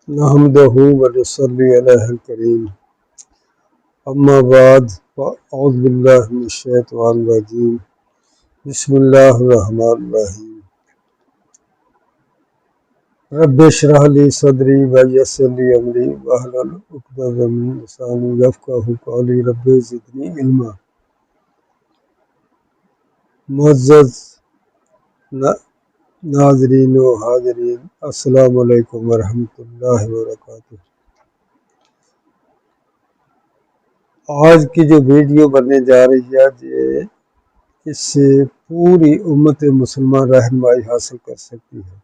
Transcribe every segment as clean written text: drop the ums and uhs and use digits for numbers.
نحمده ونصلي على الكريم اما بعد اعوذ باللہ من الشیطان الرجیم بسم اللہ الرحمن الرحیم رب اشرح لي صدری ویسر لي امری واحلل عقدۃ من لسانی یفقہوا قولی رب زدنی علما۔ معزز ناظرین و حاضرین، السلام علیکم ورحمۃ اللہ وبرکاتہ۔ آج کی جو ویڈیو بننے جا رہی ہے اس سے پوری امت مسلمان رہنمائی حاصل کر سکتی ہے۔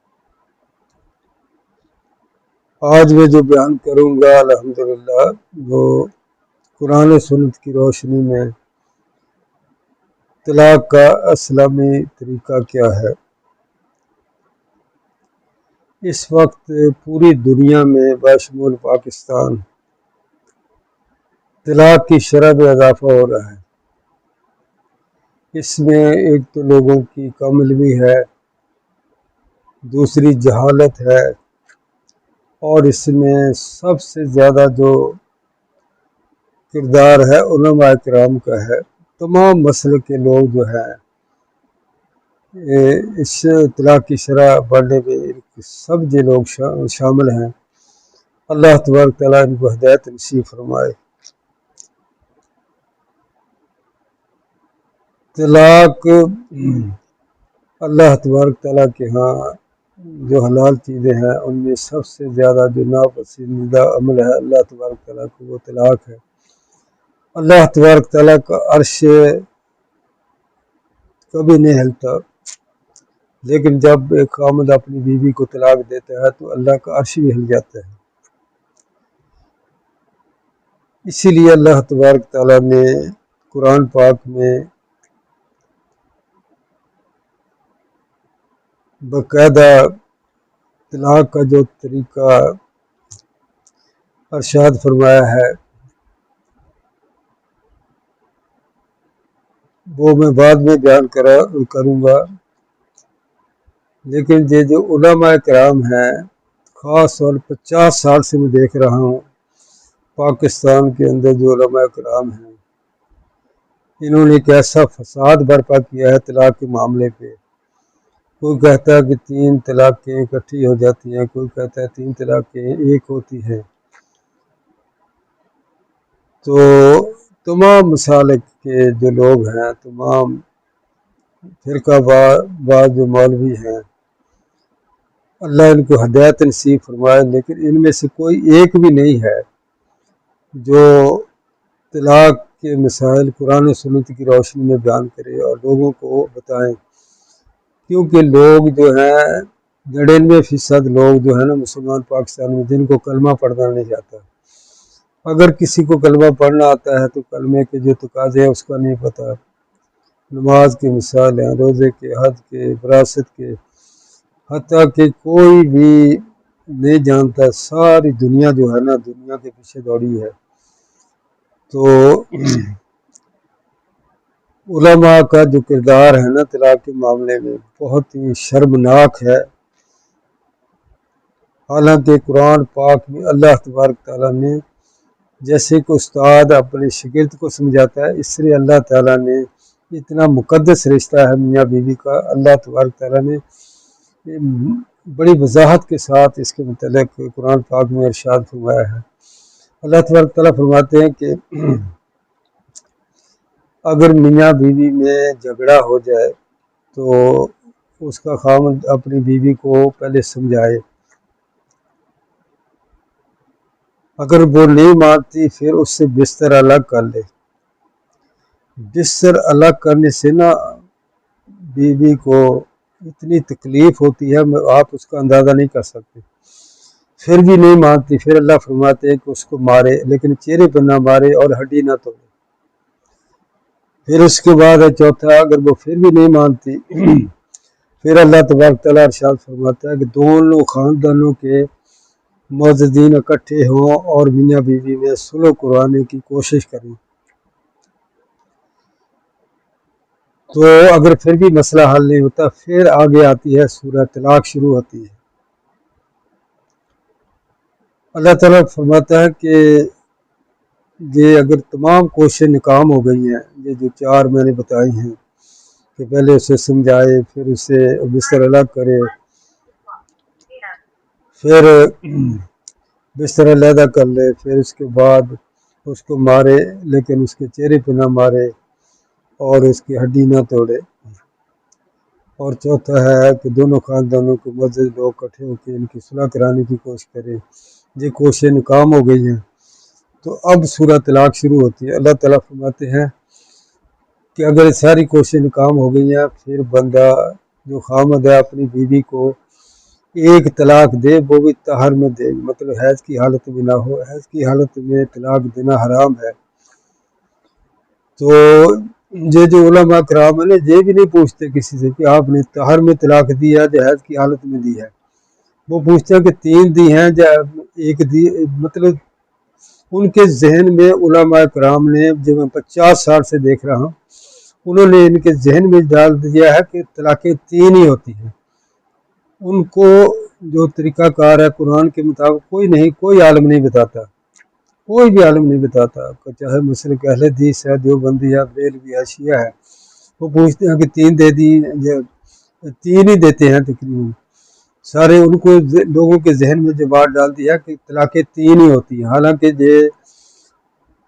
آج میں جو بیان کروں گا الحمدللہ وہ قرآن و سنت کی روشنی میں طلاق کا اسلامی طریقہ کیا ہے۔ اس وقت پوری دنیا میں بشمول پاکستان طلاق کی شرح میں اضافہ ہو رہا ہے۔ اس میں ایک تو لوگوں کی کم علمی ہے، دوسری جہالت ہے، اور اس میں سب سے زیادہ جو کردار ہے علماء کرام کا ہے۔ تمام مسلک کے لوگ جو ہیں اس طلاق کی شرح بڑھنے میں سب جو لوگ شامل ہیں، اللہ تبارک تعالیٰ ان کو ہدایت نصیب فرمائے۔ طلاق اللہ تبارک تعالیٰ کے ہاں جو حلال چیزیں ہیں ان میں سب سے زیادہ جو ناپسندیدہ عمل ہے اللہ تبارک تعالیٰ کو وہ طلاق ہے۔ اللہ تبارک تعالیٰ کا عرش کبھی نہیں ہلتا، لیکن جب ایک خامد اپنی بیوی کو طلاق دیتا ہے تو اللہ کا عرش بھی ہل جاتا ہے۔ اسی لیے اللہ تبارک تعالیٰ نے قرآن پاک میں باقاعدہ طلاق کا جو طریقہ ارشاد فرمایا ہے وہ میں بعد میں بیان کروں گا، لیکن یہ جو علماء کرام ہیں، خاص طور 50 سال سے میں دیکھ رہا ہوں پاکستان کے اندر جو علماء کرام ہیں انہوں نے ایک ایسا فساد برپا کیا ہے طلاق کے معاملے پہ۔ کوئی کہتا ہے کہ 3 طلاقیں اکٹھی ہو جاتی ہیں، کوئی کہتا ہے 3 طلاقیں ایک ہوتی ہیں۔ تو تمام مسالک کے جو لوگ ہیں، تمام فرقہ بعض جو مولوی ہیں، اللہ ان کو ہدایت نصیب فرمائے، لیکن ان میں سے کوئی ایک بھی نہیں ہے جو طلاق کے مسائل قرآن و سنت کی روشنی میں بیان کرے اور لوگوں کو بتائیں، کیونکہ لوگ جو ہیں 99% لوگ جو ہیں نا مسلمان پاکستان میں جن کو کلمہ پڑھنا نہیں آتا۔ اگر کسی کو کلمہ پڑھنا آتا ہے تو کلمے کے جو تقاضے ہیں اس کا نہیں پتہ، نماز کی مثال ہیں، روزے کے، حج کے، وراثت کے، حتیٰ کہ کوئی بھی نہیں جانتا۔ ساری دنیا جو ہے نا دنیا کے پیچھے دوڑی ہے۔ تو علماء کا جو کردار ہے نا طلاق کے معاملے میں بہت ہی شرمناک ہے۔ حالانکہ قرآن پاک میں اللہ تبارک تعالیٰ نے جیسے کہ استاد اپنے شاگرد کو سمجھاتا ہے، اس لیے اللہ تعالیٰ نے اتنا مقدس رشتہ ہے میاں بیوی کا، اللہ تبارک تعالیٰ نے بڑی وضاحت کے ساتھ اس کے متعلق قرآن پاک میں ارشاد فرمایا ہے۔ اللہ تبارک تعالیٰ فرماتے ہیں کہ اگر میاں بیوی میں جھگڑا ہو جائے تو اس کا خاوند اپنی بیوی کو پہلے سمجھائے، اگر وہ نہیں مانتی پھر اس سے بستر الگ کر لے۔ بستر الگ کرنے سے نا بیوی کو اتنی تکلیف ہوتی ہے آپ اس کا اندازہ نہیں کر سکتے۔ پھر بھی نہیں مانتی، پھر اللہ فرماتے ہیں کہ اس کو مارے، لیکن چہرے پر نہ مارے اور ہڈی نہ توڑے۔ پھر اس کے بعد ہے چوتھا، اگر وہ پھر بھی نہیں مانتی پھر اللہ تبارک تعالیٰ ارشاد فرماتا ہے کہ دونوں خاندانوں کے معززین اکٹھے ہوں اور میاں بیوی میں صلح کروانے کی کوشش کریں۔ تو اگر پھر بھی مسئلہ حل نہیں ہوتا پھر آگے آتی ہے سورہ طلاق شروع ہوتی ہے۔ اللہ تعالیٰ فرماتا ہے کہ یہ اگر تمام کوششیں ناکام ہو گئی ہیں، یہ جو چار میں نے بتائی ہیں کہ پہلے اسے سمجھائے، پھر اسے بستر الگ کرے، پھر بستر علیحدہ کر لے، پھر اس کے بعد اس کو مارے لیکن اس کے چہرے پہ نہ مارے اور اس کی ہڈی نہ توڑے، اور چوتھا ہے کہ دونوں خاندانوں کو مسجد لوگ اکٹھے ہو کے ان کی صلح کرانے کی کوشش کریں، یہ کوششیں ناکام ہو گئی ہیں۔ تو اب سورہ طلاق شروع ہوتی ہے۔ اللہ تعالیٰ فرماتے ہیں کہ اگر ساری کوششیں ناکام ہو گئی ہیں، پھر بندہ جو خامد ہے اپنی بیوی کو ایک طلاق دے، وہ بھی طہر میں دے، مطلب حیض کی حالت میں نہ ہو، حیض کی حالت میں طلاق دینا حرام ہے۔ تو یہ جو علماء کرام ہیں نا، یہ بھی نہیں پوچھتے کسی سے کہ آپ نے طہر میں طلاق دی ہے یا حیض کی حالت میں دی ہے، وہ پوچھتے ہیں کہ 3 دی ہیں یا ایک دی، مطلب ان کے ذہن میں علماء کرام نے، جو میں 50 سال سے دیکھ رہا ہوں، انہوں نے ان کے ذہن میں ڈال دیا ہے کہ طلاقیں 3 ہی ہوتی ہیں۔ ان کو جو طریقہ کار ہے قرآن کے مطابق کوئی عالم نہیں بتاتا، کوئی بھی عالم نہیں بتاتا، چاہے مسلک اہل حدیث ہے، دیوبندی ہے، بریلوی ہے، شیعہ ہے، وہ پوچھتے ہیں کہ 3 دے دی، 3 ہی دیتے ہیں تقریباً سارے۔ ان کو لوگوں کے ذہن میں جو بات ڈال دیا کہ طلاقیں 3 ہی ہوتی ہیں، حالانکہ یہ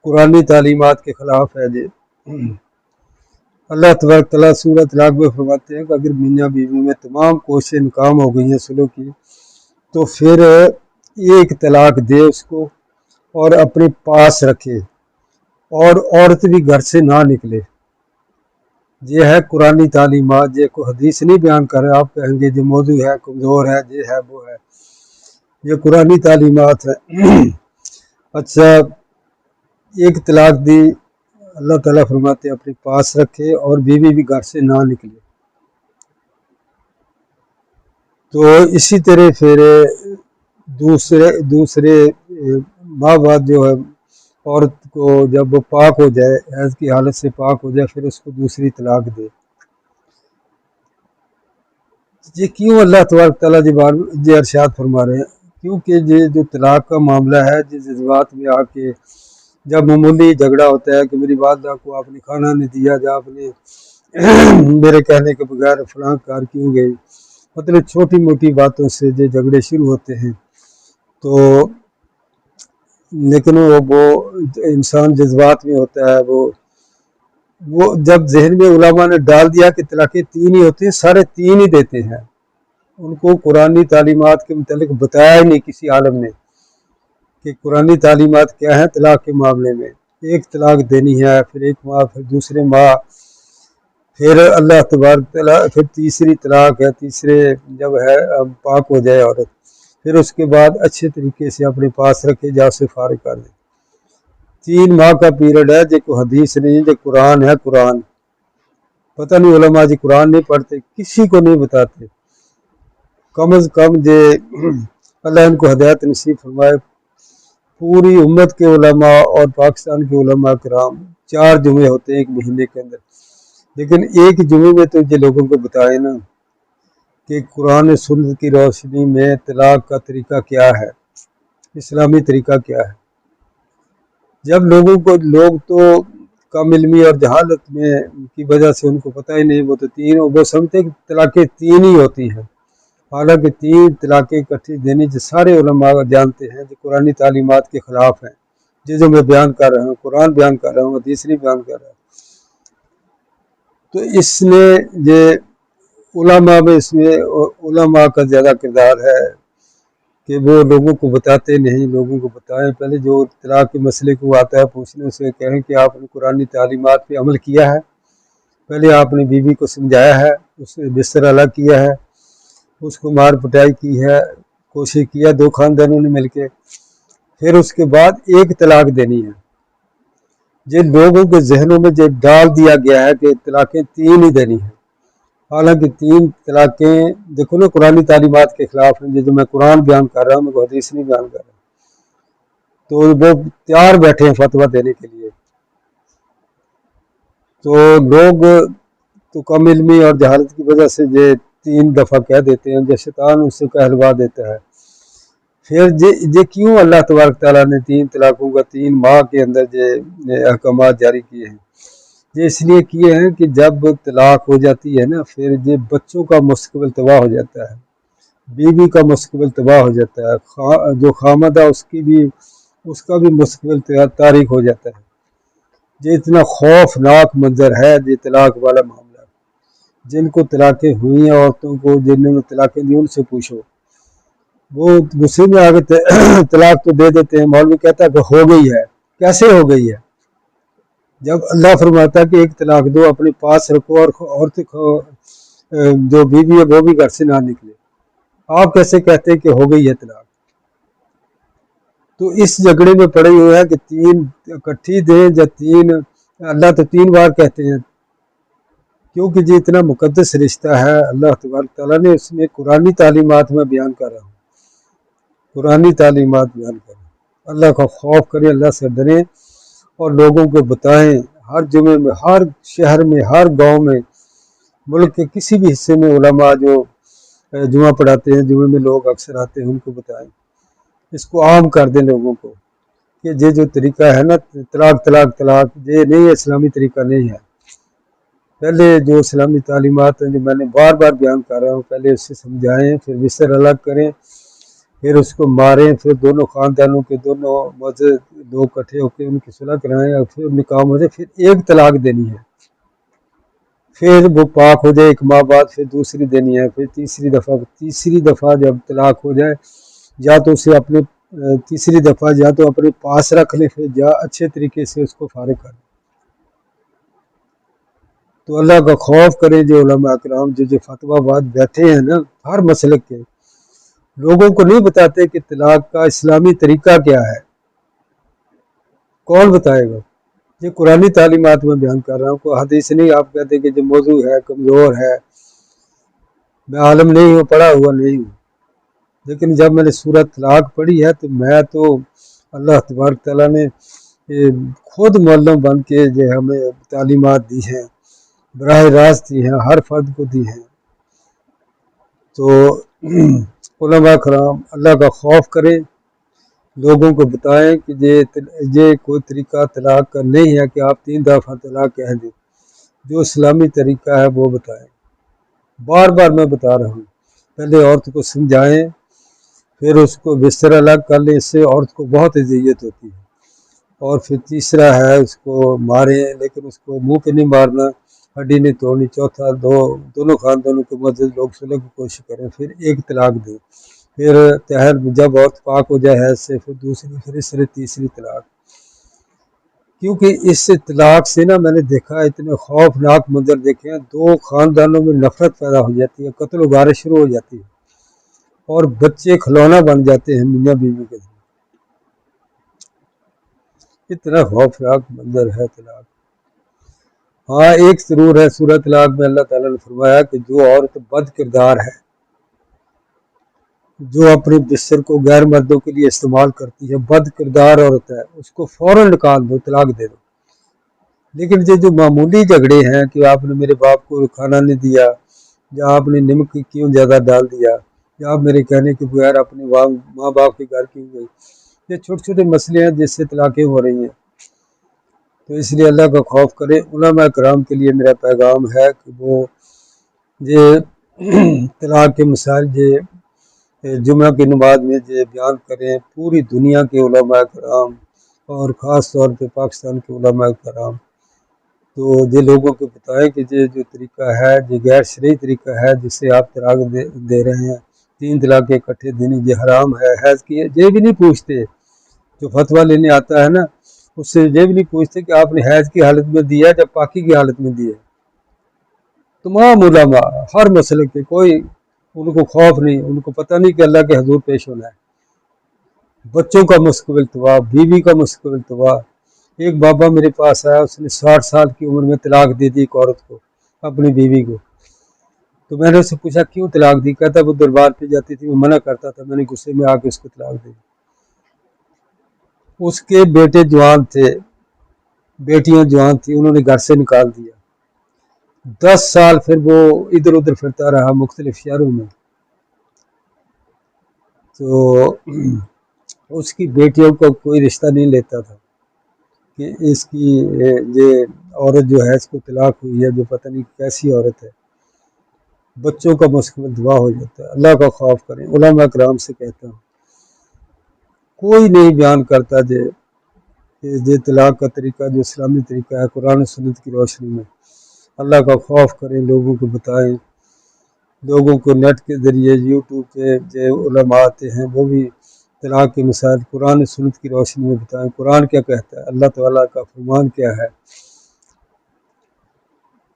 قرآنی تعلیمات کے خلاف ہے۔ یہ اللہ تبارک تعالیٰ سورہ طلاق میں فرماتے ہیں کہ اگر میاں بیوی میں تمام کوششیں ناکام ہو گئی ہیں صلح کی، تو پھر ایک طلاق دے اس کو اور اپنے پاس رکھے، اور عورت بھی گھر سے نہ نکلے۔ یہ ہے قرآنی تعلیمات، یہ کوئی حدیث نہیں بیان کر رہے۔ آپ کہیں گے جو موضوع ہے کمزور ہے، یہ ہے وہ ہے، یہ قرآنی تعلیمات ہے۔ اچھا، ایک طلاق دی، اللہ تعالیٰ فرماتے ہیں اپنے پاس رکھے اور بیوی بھی گھر سے نہ نکلے۔ تو اسی طرح پھر دوسرے ماہ بعد جو ہے عورت کو جب وہ پاک ہو جائے، حیض کی حالت سے پاک ہو جائے، پھر اس کو دوسری طلاق دے۔ یہ کیوں اللہ تبارک تعالیٰ یہ ارشاد فرما رہے ہیں؟ کیونکہ یہ جو طلاق کا معاملہ ہے، جس جذبات میں آ کے جب معمولی جھگڑا ہوتا ہے کہ میری والدہ کو آپ نے کھانا نہیں دیا، یا آپ نے میرے کہنے کے بغیر فلاں کار کیوں گئی، مطلب چھوٹی موٹی باتوں سے جو جھگڑے شروع ہوتے ہیں، تو لیکن وہ انسان جذبات میں ہوتا ہے، وہ جب ذہن میں علماء نے ڈال دیا کہ طلاقیں 3 ہی ہوتی ہیں، سارے 3 ہی دیتے ہیں۔ ان کو قرآنی تعلیمات کے متعلق بتایا ہی نہیں کسی عالم نے کہ قرآنی تعلیمات کیا ہیں طلاق کے معاملے میں۔ ایک طلاق دینی ہے، پھر 1 ماہ، پھر دوسرے ماہ، پھر اللہ تبارک تعالیٰ، پھر تیسری طلاق ہے، تیسرے جب ہے پاک ہو جائے عورت، پھر اس کے بعد اچھے طریقے سے اپنے پاس رکھے، جا سے فارغ کر دے۔ 3 ماہ کا پیریڈ ہے، جو کوئی حدیث نہیں، جو قرآن ہے۔ قرآن پتہ نہیں علماء جی قرآن نہیں پڑھتے، کسی کو نہیں بتاتے۔ کم از کم اللہ ان کو ہدایت نصیب فرمائے، پوری امت کے علماء اور پاکستان کے علماء کرام 4 جمعے ہوتے ہیں ایک مہینے کے اندر، لیکن ایک جمعے میں تو یہ لوگوں کو بتائے نا کہ قرآن و سنت کی روشنی میں طلاق کا طریقہ کیا ہے، اسلامی طریقہ کیا ہے۔ جب لوگ تو کم علمی اور جہالت میں کی وجہ سے ان کو پتہ ہی نہیں، وہ سمجھتے کہ طلاقیں 3 ہی ہوتی ہیں، حالانکہ 3 طلاقیں اکٹھی دینی جو سارے علماء جانتے ہیں جو قرآنی تعلیمات کے خلاف ہیں، جو میں بیان کر رہا ہوں، قرآن بیان کر رہا ہوں، حدیث نہیں بیان کر رہا ہوں۔ تو اس میں یہ علماء کا زیادہ کردار ہے کہ وہ لوگوں کو بتاتے نہیں، لوگوں کو بتائیں۔ پہلے جو طلاق کے مسئلے کو آتا ہے پوچھنے سے کہیں کہ آپ نے قرآنی تعلیمات پہ عمل کیا ہے، پہلے آپ نے بیوی کو سمجھایا ہے، اس سے بستر الگ کیا ہے، اس کو مار پٹائی کی ہے، کوشش کیا 2 خاندانوں نے مل کے، پھر اس کے بعد ایک طلاق دینی ہے۔ یہ لوگوں کے ذہنوں میں جو ڈال دیا گیا ہے کہ طلاقیں 3 ہی دینی ہیں، حالانکہ 3 طلاقیں دیکھو نا قرآنی تعلیمات کے خلاف ہیں۔ جو میں قرآن بیان کر رہا ہوں، میں حدیث نہیں بیان کر رہا ہوں، تو وہ تیار بیٹھے ہیں فتویٰ دینے کے لیے۔ تو لوگ تو کم علمی اور جہالت کی وجہ سے یہ 3 دفعہ کہہ دیتے ہیں، جو شیطان اس سے کہلوا دیتا ہے۔ پھر یہ کیوں اللہ تبارک تعالیٰ نے 3 طلاقوں کا 3 ماہ کے اندر یہ احکامات جاری کیے ہیں؟ یہ اس لیے کیے ہیں کہ جب طلاق ہو جاتی ہے نا، پھر یہ بچوں کا مستقبل تباہ ہو جاتا ہے، بیوی کا مستقبل تباہ ہو جاتا ہے، جو خامد ہے اس کا بھی مستقبل تاریک ہو جاتا ہے۔ یہ اتنا خوفناک منظر ہے یہ طلاق والا معاملہ۔ جن کو طلاقیں ہوئی ہیں، عورتوں کو جنہوں نے طلاقیں دی، ان سے پوچھو، وہ غصے میں آگے طلاق تو دے دیتے ہیں۔ مولوی کہتا ہے کہ ہو گئی ہے، کیسے ہو گئی ہے؟ جب اللہ فرماتا ہے کہ ایک طلاق دو، اپنے پاس رکھو، اور عورت جو بیوی ہے وہ بھی گھر سے نہ نکلے، آپ کیسے کہتے ہیں کہ ہو گئی ہے طلاق؟ تو اس جھگڑے میں پڑے ہوئے ہیں کہ 3 اکٹھی دیں یا 3، اللہ تو 3 بار کہتے ہیں، کیونکہ یہ اتنا مقدس رشتہ ہے۔ اللہ تبارک تعالیٰ نے اس میں قرآنی تعلیمات میں بیان کر رہا ہوں، قرآنی تعلیمات بیان کریں، اللہ کا خوف کریں، اللہ سے ڈریں، اور لوگوں کو بتائیں۔ ہر جمعے میں، ہر شہر میں، ہر گاؤں میں، ملک کے کسی بھی حصے میں علماء جو جمعہ پڑھاتے ہیں، جمعے میں لوگ اکثر آتے ہیں، ان کو بتائیں، اس کو عام کر دیں لوگوں کو کہ یہ جو طریقہ ہے نا، طلاق طلاق طلاق، یہ نہیں، اسلامی طریقہ نہیں ہے۔ پہلے جو اسلامی تعلیمات ہیں جو میں نے بار بار بیان کر رہا ہوں، پہلے اس سے سمجھائیں، پھر بستر الگ کریں، پھر اس کو ماریں، پھر دونوں خاندانوں کے دونوں مذہب لوگ اکٹھے ہو کے ان کی صلح کرائیں، اور پھر نکاح ہو جائے، پھر ایک طلاق دینی ہے، پھر وہ پاک ہو جائے 1 ماہ بعد، پھر دوسری دینی ہے، پھر تیسری دفعہ جب طلاق ہو جائے، یا تو اسے اپنے تیسری دفعہ یا تو اپنے پاس رکھ لیں، پھر یا اچھے طریقے سے اس کو فارغ کر لیں۔ تو اللہ کا خوف کریں، جو علماء کرام جو فتویٰ بات بیٹھے ہیں نا، ہر مسلک کے، لوگوں کو نہیں بتاتے کہ طلاق کا اسلامی طریقہ کیا ہے، کون بتائے گا؟ یہ قرآنی تعلیمات میں بیان کر رہا ہوں، کوئی حدیث نہیں۔ آپ کہتے کہ جو موضوع ہے، کمزور ہے، میں عالم نہیں ہوں، پڑھا ہوا نہیں ہوں، لیکن جب میں نے سورۃ طلاق پڑھی ہے تو میں تو اللہ تبارک تعالیٰ نے خود معلم بن کے جو ہمیں تعلیمات دی ہیں، براہ راست دی ہیں، ہر فرد کو دی ہیں۔ تو علماء کرام اللہ کا خوف کریں، لوگوں کو بتائیں کہ یہ کوئی طریقہ طلاق کا نہیں ہے کہ آپ 3 دفعہ طلاق کہہ دیں، جو اسلامی طریقہ ہے وہ بتائیں۔ بار بار میں بتا رہا ہوں، پہلے عورت کو سمجھائیں، پھر اس کو بستر الگ کر لیں، اس سے عورت کو بہت اذیت ہوتی ہے، اور پھر تیسرا ہے اس کو ماریں، لیکن اس کو منہ پہ نہیں مارنا، ہڈی نہیں توڑنی۔ چوتھا، دونوں خاندانوں کے مدد لوگ صلح کی کوشش کریں، پھر ایک طلاق دیں، پھر طاہر جب عورت پاک ہو جائے حیض سے، پھر دوسری، پھر اس سے تیسری طلاق۔ کیونکہ اس طلاق سے نا، میں نے دیکھا اتنے خوفناک منظر دیکھے ہیں، 2 خاندانوں میں نفرت پیدا ہو جاتی ہے، قتل و غارت شروع ہو جاتی ہے، اور بچے کھلونا بن جاتے ہیں میاں بیوی کے۔ اتنا خوفناک منظر ہے طلاق۔ ہاں ایک ضرور ہے، سورۃ طلاق میں اللہ تعالیٰ نے فرمایا کہ جو عورت بد کردار ہے، جو اپنے بستر کو غیر مردوں کے لیے استعمال کرتی ہے، بد کردار عورت ہے، اس کو فوراً نکال دو، طلاق دے دو۔ لیکن یہ جو معمولی جھگڑے ہیں کہ آپ نے میرے باپ کو کھانا نہیں دیا، یا آپ نے نمک کیوں زیادہ ڈال دیا، یا آپ میرے کہنے کے بغیر اپنے ماں باپ کے گھر کیوں گئی، یہ چھوٹے چھوٹے مسئلے ہیں جس سے طلاقیں ہو رہی ہیں۔ تو اس لیے اللہ کا خوف کریں۔ علماء کرام کے لیے میرا پیغام ہے کہ وہ یہ طلاق کے مسائل جمعہ کی نماز میں یہ بیان کریں، پوری دنیا کے علماء کرام، اور خاص طور پہ پاکستان کے علماء کرام، تو یہ لوگوں کو بتائیں کہ یہ جو طریقہ ہے، یہ غیر شرعی طریقہ ہے جس سے آپ طلاق دے رہے ہیں، 3 طلاق اکٹھے دینی، یہ حرام ہے۔ حیض کی یہ بھی نہیں پوچھتے، جو فتویٰ لینے آتا ہے نا، اس سے یہ بھی نہیں پوچھتے کہ آپ نے حیض کی حالت میں دیا یا پاکی کی حالت میں دیا۔ تمام علماء ہر مسئلے کے، کوئی ان کو خوف نہیں، ان کو پتہ نہیں کہ اللہ کے حضور پیش ہونا ہے۔ بچوں کا مستقبل تباہ، بیوی کا مستقبل تباہ۔ ایک بابا میرے پاس آیا، اس نے 60 سال کی عمر میں طلاق دے دی ایک عورت کو، اپنی بیوی کو۔ تو میں نے اس سے پوچھا کیوں طلاق دی؟ کہتا وہ دربار پہ جاتی تھی، وہ منع کرتا تھا، میں نے غصے میں آ کے اس کو طلاق دی۔ اس کے بیٹے جوان تھے، بیٹیاں جوان تھیں، انہوں نے گھر سے نکال دیا۔ 10 سال پھر وہ ادھر ادھر پھرتا رہا مختلف شہروں میں۔ تو اس کی بیٹیوں کو کوئی رشتہ نہیں لیتا تھا کہ اس کی یہ عورت جو ہے اس کو طلاق ہوئی ہے، جو پتہ نہیں کیسی عورت ہے، بچوں کا مستقبل دعا ہو جاتا ہے۔ اللہ کا خوف کریں۔ علماء کرام سے کہتا ہوں کوئی نہیں بیان کرتا کہ یہ طلاق کا طریقہ جو اسلامی طریقہ ہے قرآن و سنت کی روشنی میں اللہ کا خوف کریں، لوگوں کو بتائیں، لوگوں کو نیٹ کے ذریعے یوٹیوب پہ جو علماء آتے ہیں وہ بھی طلاق کے مسائل قرآن و سنت کی روشنی میں بتائیں، قرآن کیا کہتا ہے، اللہ تعالیٰ کا فرمان کیا ہے۔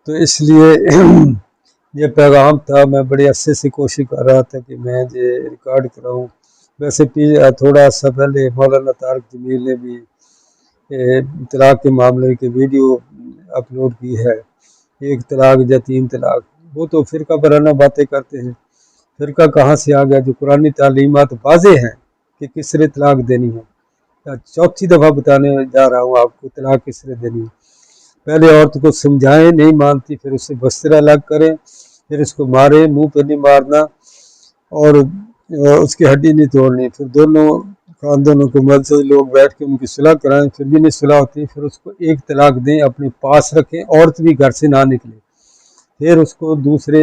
تو اس لیے یہ پیغام تھا، میں بڑے عرصے سے کوشش کر رہا تھا کہ میں یہ ریکارڈ کراؤں۔ ویسے تھوڑا سا پہلے مولانا طارق جمیل نے بھی طلاق کے معاملے کی ویڈیو اپلوڈ کی ہے، ایک طلاق یا 3 طلاق، وہ تو فرقہ پرانہ باتیں کرتے ہیں۔ فرقہ کہاں سے آ گیا؟ جو قرآنی تعلیمات واضح ہیں کہ کس طرح طلاق دینی ہے۔ چوتھی دفعہ بتانے جا رہا ہوں آپ کو طلاق کس طرح دینی ہے۔ پہلے عورت کو سمجھائیں، نہیں مانتی، پھر اسے بستر الگ کریں، پھر اس کو مارے، منہ پہ نہیں مارنا اور اس کی ہڈی نہیں توڑنی، پھر دونوں خاندانوں کو مدد لوگ بیٹھ کے ان کی صلح کرائیں، پھر بھی نہیں صلح ہوتی، پھر اس کو ایک طلاق دیں، اپنے پاس رکھیں، عورت بھی گھر سے نہ نکلے، پھر اس کو دوسرے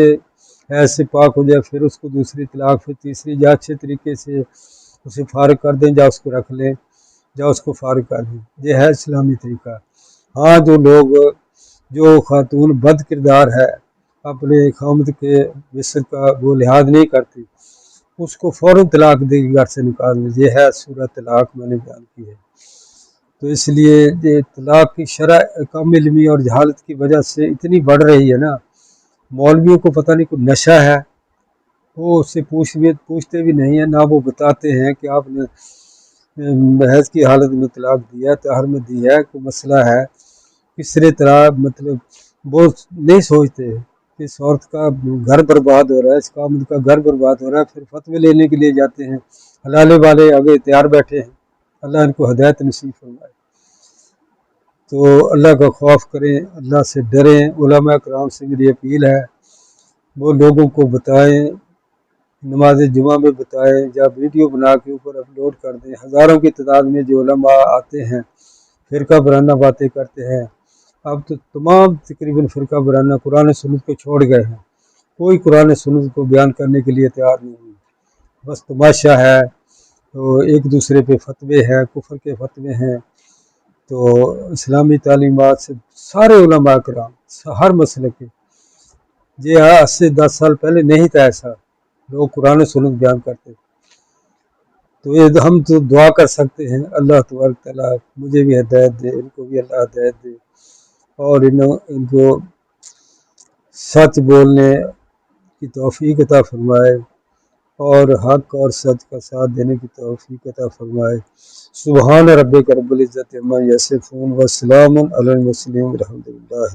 ایسے پاک ہو جائے، پھر اس کو دوسری طلاق، پھر تیسری، یا اچھے طریقے سے اسے فارغ کر دیں، یا اس کو رکھ لیں، یا اس کو فارغ کر دیں۔ یہ ہے اسلامی طریقہ۔ ہاں جو خاتون بد کردار ہے، اپنے خامد کے وصل کا وہ لحاظ نہیں کرتی، اس کو فوراً طلاق دے کے گھر سے نکال دیں۔ یہ ہے سورہ طلاق، میں نے بیان کی ہے۔ تو اس لیے یہ طلاق کی شرح کم علمی اور جہالت کی وجہ سے اتنی بڑھ رہی ہے نا، مولویوں کو پتہ نہیں کوئی نشہ ہے، وہ اس سے پوچھتے بھی نہیں ہیں، نہ وہ بتاتے ہیں کہ آپ نے محض کی حالت میں طلاق دیا ہے، طہر میں دی ہے، کوئی مسئلہ ہے، کس طرح مطلب وہ نہیں سوچتے کہ اس عورت کا گھر برباد ہو رہا ہے، اس خامد کا گھر برباد ہو رہا ہے، پھر فتوے لینے کے لیے جاتے ہیں، حلالے والے آگے تیار بیٹھے ہیں۔ اللہ ان کو ہدایت نصیب فرمائے۔ تو اللہ کا خوف کریں، اللہ سے ڈریں۔ علماء کرام سے میری اپیل ہے وہ لوگوں کو بتائیں، نماز جمعہ میں بتائیں، یا ویڈیو بنا کے اوپر اپلوڈ کر دیں۔ ہزاروں کی تعداد میں جو علماء آتے ہیں فرقہ برانہ باتیں کرتے ہیں، اب تو تمام تقریباً فرقہ برانہ قرآن سنت کو چھوڑ گئے ہیں، کوئی قرآن سنت کو بیان کرنے کے لیے تیار نہیں ہوئی، بس تماشا ہے، تو ایک دوسرے پہ فتوے ہیں، کفر کے فتوے ہیں۔ تو اسلامی تعلیمات سے سارے علماء کرام ہر مسئلے کے، یہ 8 سے 10 سال پہلے نہیں تھا ایسا، لوگ قرآن سنت بیان کرتے تھے۔ تو یہ ہم تو دعا کر سکتے ہیں اللہ تبارک تعالیٰ مجھے بھی ہدایت دے، ان کو بھی اللہ ہدایت دے، اور ان کو سچ بولنے کی توفیق عطا فرمائے، اور حق اور سچ کا ساتھ دینے کی توفیق عطا فرمائے۔ سبحان ربک رب العزت عما یصفون وسلام علی المرسلین والحمد للہ۔